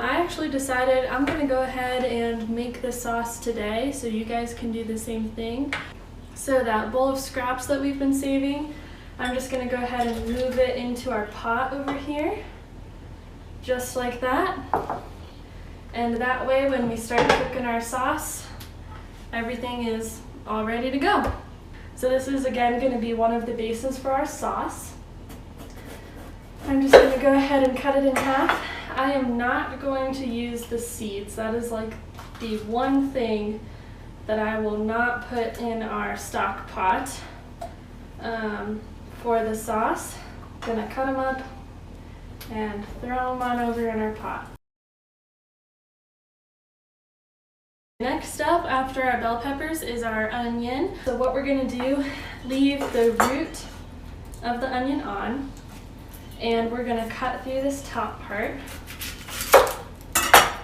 I actually decided I'm gonna go ahead and make the sauce today so you guys can do the same thing. So that bowl of scraps that we've been saving, I'm just gonna go ahead and move it into our pot over here, just like that. And that way when we start cooking our sauce, everything is all ready to go. So this is again gonna be one of the bases for our sauce. I'm just gonna go ahead and cut it in half. I am not going to use the seeds. That is like the one thing that I will not put in our stock pot for the sauce. I'm gonna cut them up and throw them on over in our pot. Next up after our bell peppers is our onion. So what we're gonna do, leave the root of the onion on, and we're gonna cut through this top part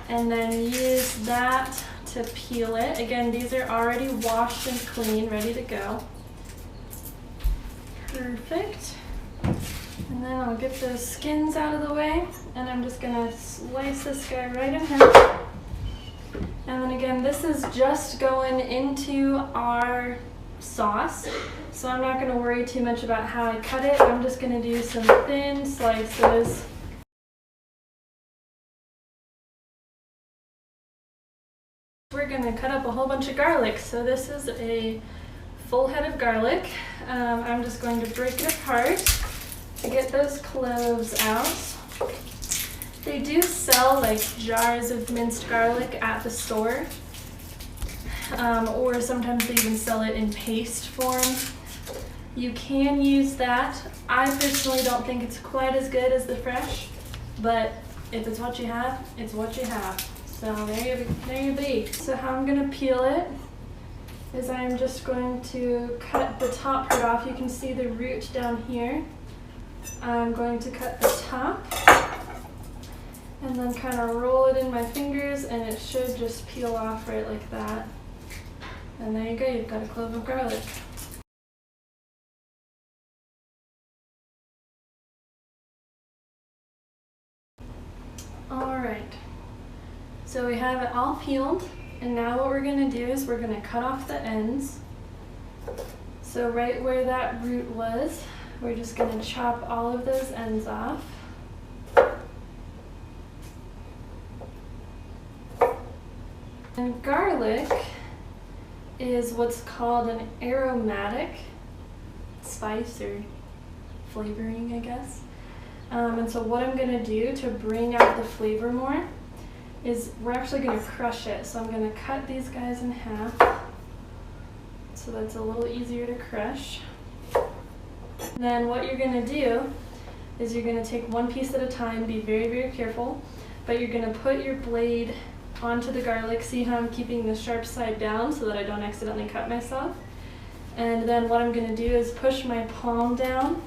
and then use that to peel it. Again, these are already washed and clean, ready to go. Perfect. And then I'll get those skins out of the way, and I'm just gonna slice this guy right in half. And then again, this is just going into our sauce, so I'm not gonna worry too much about how I cut it. I'm just gonna do some thin slices. We're gonna cut up a whole bunch of garlic. So this is a full head of garlic. I'm just going to break it apart to get those cloves out. They do sell like jars of minced garlic at the store, or sometimes they even sell it in paste form. You can use that. I personally don't think it's quite as good as the fresh, but if it's what you have, it's what you have. So there you be. So how I'm gonna peel it is I'm just going to cut the top part off. You can see the root down here. I'm going to cut the top and then kind of roll it in my fingers, and it should just peel off right like that. And there you go, you've got a clove of garlic. All right. So we have it all peeled, and now what we're gonna do is we're gonna cut off the ends. So right where that root was, we're just gonna chop all of those ends off. And garlic is what's called an aromatic spice or flavoring, I guess. And so what I'm gonna do to bring out the flavor more is we're actually going to crush it. So I'm going to cut these guys in half so that's a little easier to crush. And then what you're going to do is you're going to take one piece at a time, be very, very careful, but you're going to put your blade onto the garlic. See how I'm keeping the sharp side down so that I don't accidentally cut myself. And then what I'm going to do is push my palm down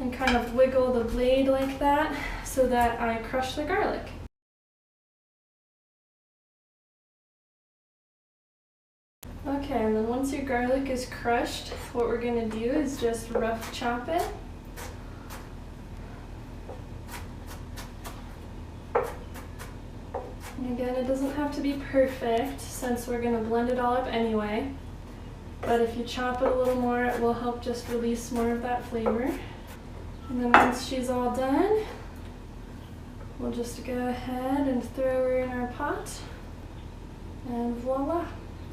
and kind of wiggle the blade like that so that I crush the garlic. Okay, and then once your garlic is crushed, what we're going to do is just rough chop it. And again, it doesn't have to be perfect since we're going to blend it all up anyway. But if you chop it a little more, it will help just release more of that flavor. And then once she's all done, we'll just go ahead and throw her in our pot. And voila!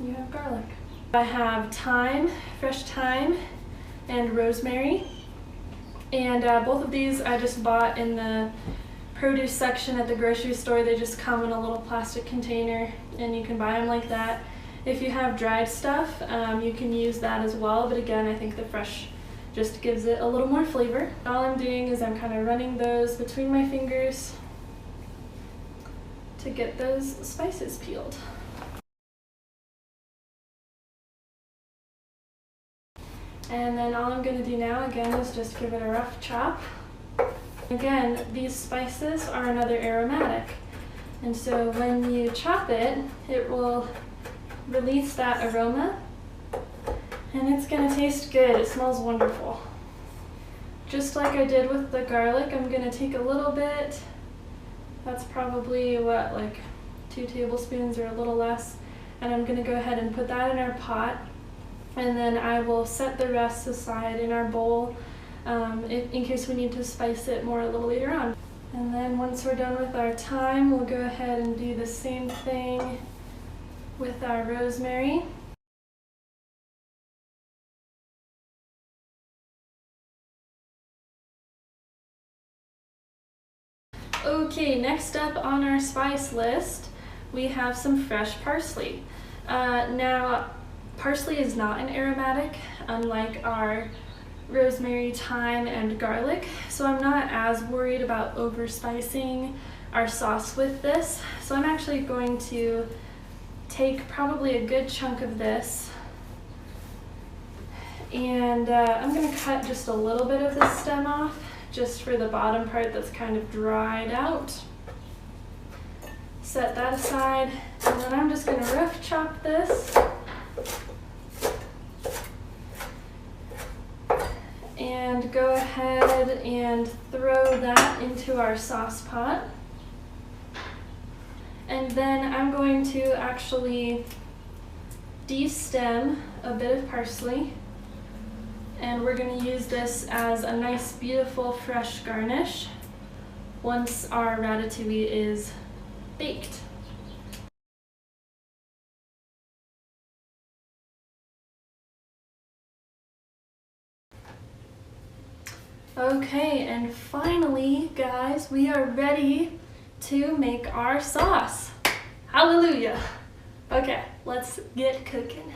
You have garlic. I have thyme, fresh thyme, and rosemary. And both of these I just bought in the produce section at the grocery store. They just come in a little plastic container and you can buy them like that. If you have dried stuff, you can use that as well. But again, I think the fresh just gives it a little more flavor. All I'm doing is I'm kind of running those between my fingers to get those spices peeled. And then all I'm going to do now again is just give it a rough chop. Again, these spices are another aromatic, and so when you chop it, it will release that aroma and it's going to taste good. It smells wonderful. Just like I did with the garlic, I'm going to take a little bit That's probably what, like 2 tablespoons or a little less. And I'm gonna go ahead and put that in our pot. And then I will set the rest aside in our bowl in case we need to spice it more a little later on. And then once we're done with our thyme, we'll go ahead and do the same thing with our rosemary. Okay, next up on our spice list, we have some fresh parsley. Now, parsley is not an aromatic, unlike our rosemary, thyme, and garlic, so I'm not as worried about overspicing our sauce with this. So I'm actually going to take probably a good chunk of this, and I'm going to cut just a little bit of the stem off, just for the bottom part that's kind of dried out. Set that aside, and then I'm just going to rough chop this. And go ahead and throw that into our sauce pot. And then I'm going to actually de-stem a bit of parsley. And we're going to use this as a nice, beautiful, fresh garnish once our ratatouille is baked. Okay, and finally, guys, we are ready to make our sauce. Hallelujah! Okay, let's get cooking.